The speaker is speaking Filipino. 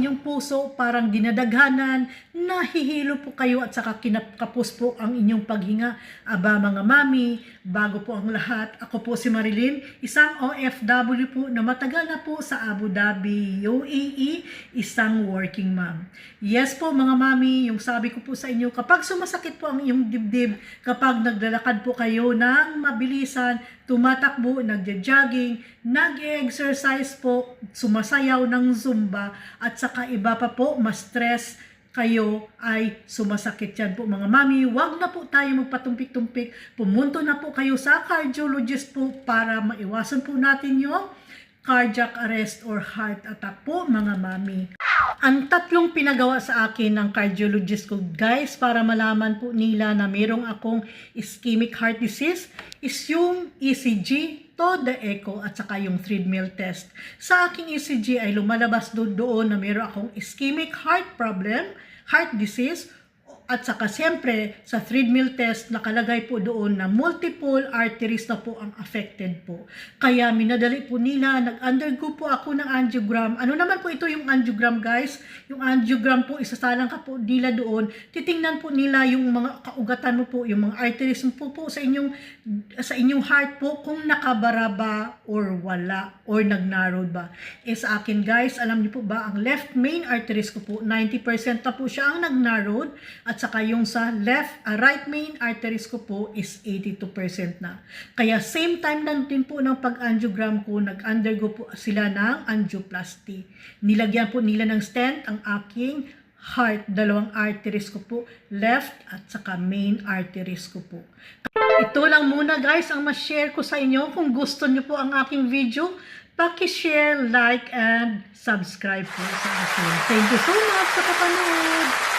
inyong puso, parang dinadaghanan, nahihilo po kayo at saka kinakapos po ang inyong paghinga. Aba mga mami, bago po ang lahat, ako po si Marilyn, isang OFW po na matagal na po sa Abu Dhabi, UAE, isang working mom. Yes po mga mami, yung sabi ko po sa inyo, kapag sumasakit po ang iyong dibdib, kapag naglalakad po kayo ng mabilisan, tumatakbo, nagja-jogging, nag-exercise po, sumasayaw ng Zumba, at saka iba pa po, ma-stress kayo ay sumasakit yan po mga mami. Huwag na po tayo magpatumpik-tumpik. Pumunto na po kayo sa cardiologist po para maiwasan po natin yung cardiac arrest or heart attack po mga mami. Ang tatlong pinagawa sa akin ng cardiologist ko guys para malaman po nila na mayroong akong ischemic heart disease is yung ECG, to the echo at saka yung treadmill test. Sa aking ECG ay lumalabas doon na mayroon akong ischemic heart problem, heart disease, at saka siyempre sa treadmill test nakalagay po doon na multiple arteries na po ang affected po. Kaya minadali po nila, nag-undergo po ako ng angiogram. Ano naman po ito yung angiogram guys? Yung angiogram po, isasalang ka po nila doon. Titingnan po nila yung mga kaugatan mo po, yung mga arteries mo po sa inyong heart po kung nakabara ba or wala or nag-narrowed ba. Sa akin guys, alam niyo po ba ang left main arteries ko po 90% na po siya ang nag-narrowed at saka yung sa right main arteries ko po is 82% na. Kaya same time lang din po ng pag-angiogram ko, nag-undergo po sila ng angioplasty. Nilagyan po nila ng stent ang aking heart, dalawang arteries ko po, left at saka main arteries ko po. Ito lang muna guys ang ma-share ko sa inyo. Kung gusto niyo po ang aking video, paki-share, like, and subscribe po sa akin. Thank you so much sa kapanood!